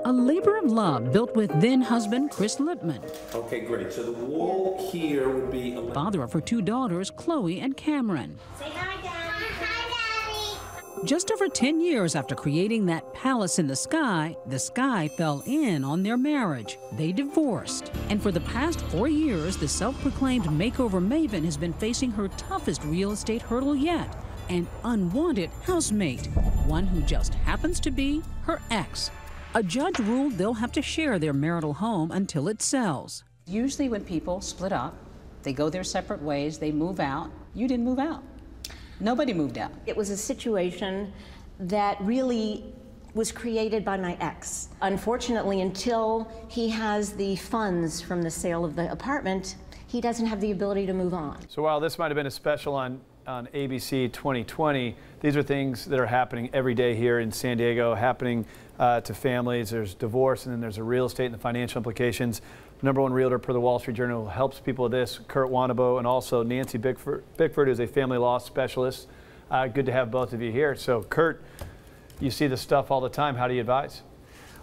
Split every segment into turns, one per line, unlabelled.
A labor of love built with then-husband Chris Lippman,
Okay, great. So the wall here would be...
father of her two daughters, Chloe and Cameron.
Say hi, Daddy. Hi, Daddy.
Just over 10 years after creating that palace in the sky fell in on their marriage. They divorced. And for the past 4 years, the self-proclaimed makeover maven has been facing her toughest real estate hurdle yet. An unwanted housemate, one who just happens to be her ex. A judge ruled they'll have to share their marital home until it sells.
Usually when people split up, they go their separate ways, they move out. You didn't move out. Nobody moved out.
It was a situation that really was created by my ex. Unfortunately, until he has the funds from the sale of the apartment, he doesn't have the ability to move on.
So while this might have been a special on ABC 2020, these are things that are happening every day here in San Diego, happening to families. There's divorce, and then there's the real estate and the financial implications. #1 realtor per the Wall Street Journal helps people with this, Kurt Wannebo, and also Nancy Bickford, who's a family law specialist. Good to have both of you here. So Kurt, you see this stuff all the time. How do you advise?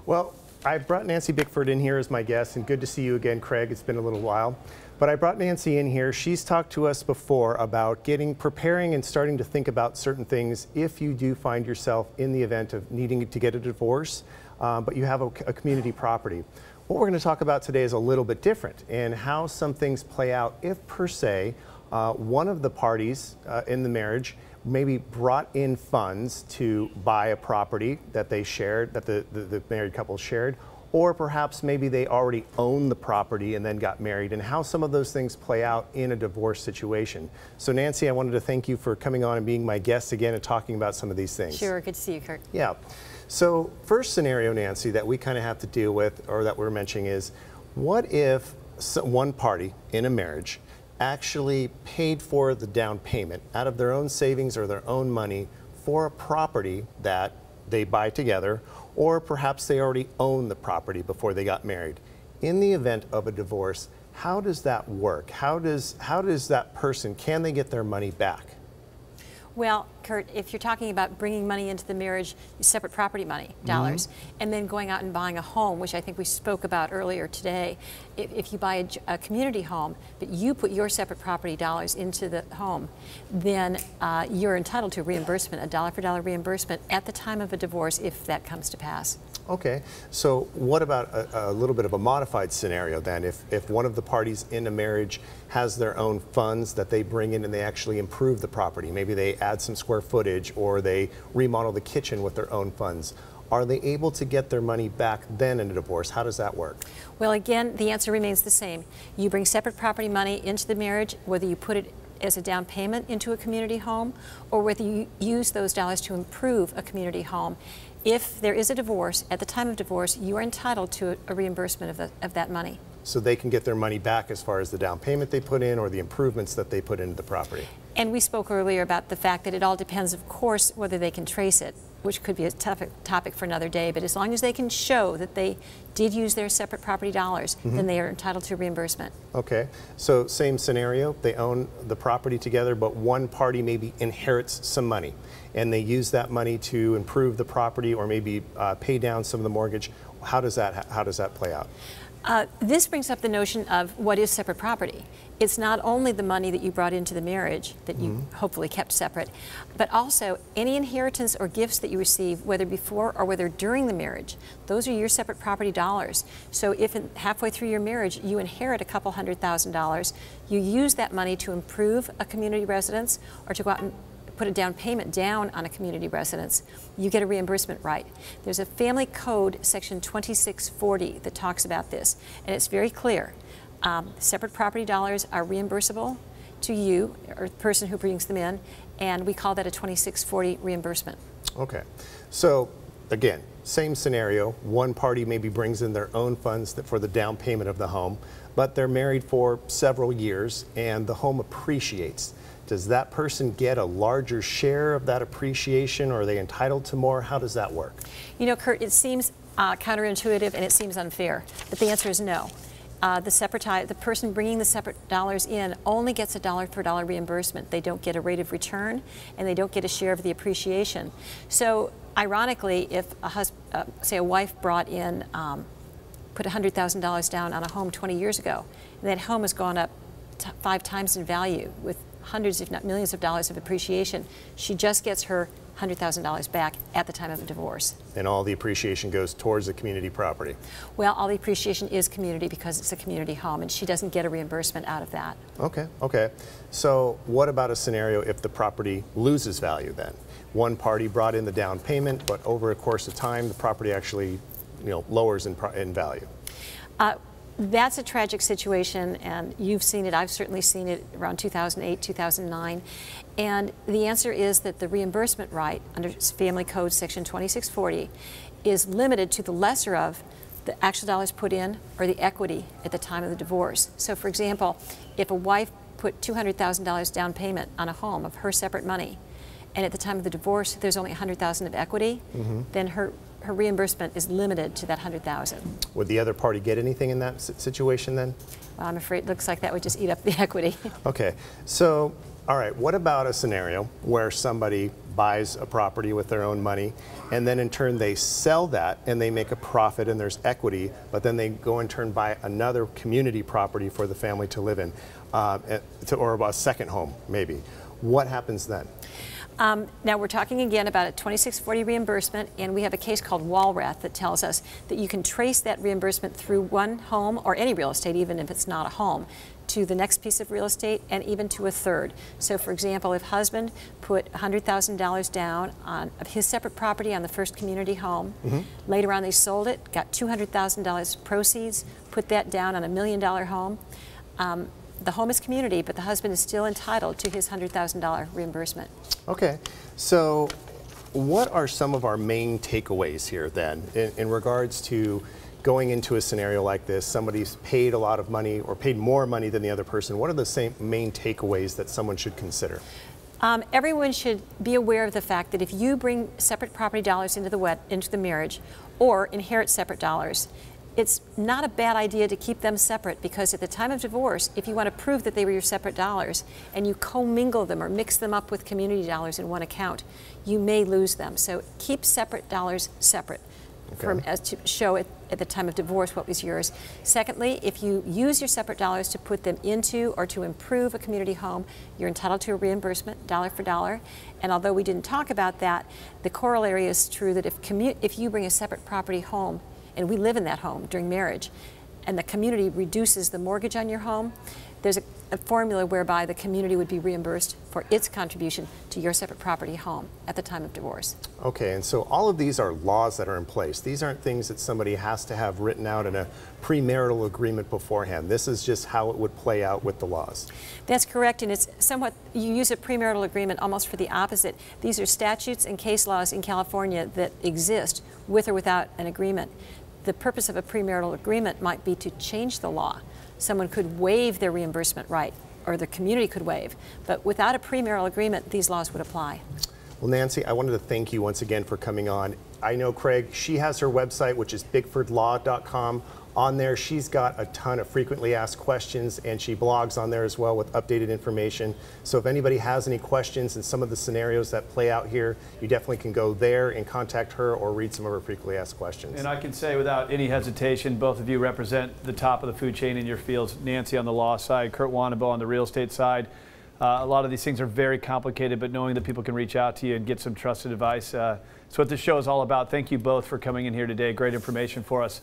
Well, I brought Nancy Bickford in here as my guest, and good to see you again, Craig. It's been a little while. But I brought Nancy in here. She's talked to us before about preparing and starting to think about certain things if you do find yourself in the event of needing to get a divorce, but you have a community property. What we're going to talk about today is a little bit different, and how some things play out if, per se, one of the parties in the marriage maybe brought in funds to buy a property that they shared, that the married couple shared, or perhaps maybe they already own the property and then got married, and how some of those things play out in a divorce situation. So Nancy, I wanted to thank you for coming on and being my guest again and talking about some of these things.
Sure, good to see you, Kurt.
Yeah. So first scenario, Nancy, that we kind of have to deal with, or that we're mentioning, is what if one party in a marriage actually paid for the down payment out of their own savings or their own money for a property that they buy together, or perhaps they already own the property before they got married. In the event of a divorce, how does that work? How does that person, can they get their money back?
Well, Kurt, if you're talking about bringing money into the marriage, separate property money, dollars, and then going out and buying a home, which I think we spoke about earlier today, if you buy a community home, but you put your separate property dollars into the home, then you're entitled to reimbursement, a dollar-for-dollar reimbursement at the time of a divorce if that comes to pass. Okay, so what about a little bit of a modified scenario then? If one of the parties in a marriage has their own funds that they bring in and they actually improve the property, maybe they add some square footage or they remodel the kitchen with their own funds, are they able to get their money back then in a divorce? How does that work? Well, again, the answer remains the same. You bring separate property money into the marriage, whether you put it as a down payment into a community home or whether you use those dollars to improve a community home. If there is a divorce, at the time of divorce, you are entitled to a reimbursement of that money. So they can get their money back as far as the down payment they put in or the improvements that they put into the property. And we spoke earlier about the fact that it all depends, of course, whether they can trace it, which could be a topic for another day, but as long as they can show that they did use their separate property dollars, then they are entitled to reimbursement. Okay, so same scenario, they own the property together, but one party maybe inherits some money, and they use that money to improve the property or maybe pay down some of the mortgage. How does that play out? This brings up the notion of what is separate property. It's not only the money that you brought into the marriage that you hopefully kept separate, but also any inheritance or gifts that you receive, whether before or whether during the marriage. Those are your separate property dollars. So if halfway through your marriage you inherit a couple $100,000, you use that money to improve a community residence or to go out and put a down payment down on a community residence, you get a reimbursement right. There's a family code, section 2640, that talks about this, and it's very clear. Separate property dollars are reimbursable to you or the person who brings them in, and we call that a 2640 reimbursement. Okay, so again, same scenario. One party maybe brings in their own funds for the down payment of the home, but they're married for several years and the home appreciates. Does that person get a larger share of that appreciation, or are they entitled to more? How does that work? You know, Kurt, it seems counterintuitive and it seems unfair, but the answer is no. the person bringing the separate dollars in only gets a dollar for dollar reimbursement. They don't get a rate of return, and they don't get a share of the appreciation. So ironically, if say a wife brought in, put $100,000 down on a home 20 years ago, and that home has gone up 5 times in value with hundreds, if not millions of dollars of appreciation, she just gets her $100,000 back at the time of a divorce.
And all the appreciation goes towards the community property?
Well, all the appreciation is community because it's a community home, and she doesn't get a reimbursement out of that.
Okay, okay. So what about a scenario if the property loses value then? One party brought in the down payment, but over a course of time, the property actually, lowers in value.
That's a tragic situation, and you've seen it. I've certainly seen it around 2008, 2009. And the answer is that the reimbursement right under Family Code Section 2640 is limited to the lesser of the actual dollars put in or the equity at the time of the divorce. So, for example, if a wife put $200,000 down payment on a home of her separate money, and at the time of the divorce there's only $100,000 of equity, then her reimbursement is limited to that $100,000.
Would the other party get anything in that situation then?
Well, I'm afraid it looks like that would just eat up the equity.
Okay, so, all right, what about a scenario where somebody buys a property with their own money, and then in turn they sell that and they make a profit and there's equity, but then they go in turn buy another community property for the family to live in, or a second home maybe. What happens then?
Now we're talking again about a 2640 reimbursement, and we have a case called Walrath that tells us that you can trace that reimbursement through one home or any real estate, even if it's not a home, to the next piece of real estate and even to a third. So for example, if husband put $100,000 down on his separate property on the first community home, later on they sold it, got $200,000 proceeds, put that down on $1 million home, the home is community, but the husband is still entitled to his $100,000 reimbursement.
Okay, so what are some of our main takeaways here then in regards to going into a scenario like this? Somebody's paid a lot of money or paid more money than the other person. What are the main takeaways that someone should consider?
Everyone should be aware of the fact that if you bring separate property dollars into the marriage or inherit separate dollars, it's not a bad idea to keep them separate, because at the time of divorce, if you want to prove that they were your separate dollars and you commingle them or mix them up with community dollars in one account, you may lose them. So keep separate dollars separate, as to show at the time of divorce what was yours. Secondly, if you use your separate dollars to put them into or to improve a community home, you're entitled to a reimbursement, dollar for dollar. And although we didn't talk about that, the corollary is true that if you bring a separate property home and we live in that home during marriage, and the community reduces the mortgage on your home, there's a formula whereby the community would be reimbursed for its contribution to your separate property home at the time of divorce.
Okay, and so all of these are laws that are in place. These aren't things that somebody has to have written out in a premarital agreement beforehand. This is just how it would play out with the laws.
That's correct, and it's somewhat, you use a premarital agreement almost for the opposite. These are statutes and case laws in California that exist with or without an agreement. The purpose of a premarital agreement might be to change the law. Someone could waive their reimbursement right, or the community could waive. But without a premarital agreement, these laws would apply.
Well, Nancy, I wanted to thank you once again for coming on. I know Craig, she has her website, which is bickfordlaw.com. On there, she's got a ton of frequently asked questions, and she blogs on there as well with updated information. So if anybody has any questions and some of the scenarios that play out here, you definitely can go there and contact her or read some of her frequently asked questions.
And I can say without any hesitation, both of you represent the top of the food chain in your fields. Nancy on the law side, Kurt Wannebo on the real estate side. A lot of these things are very complicated, but knowing that people can reach out to you and get some trusted advice, it's what this show is all about. Thank you both for coming in here today. Great information for us.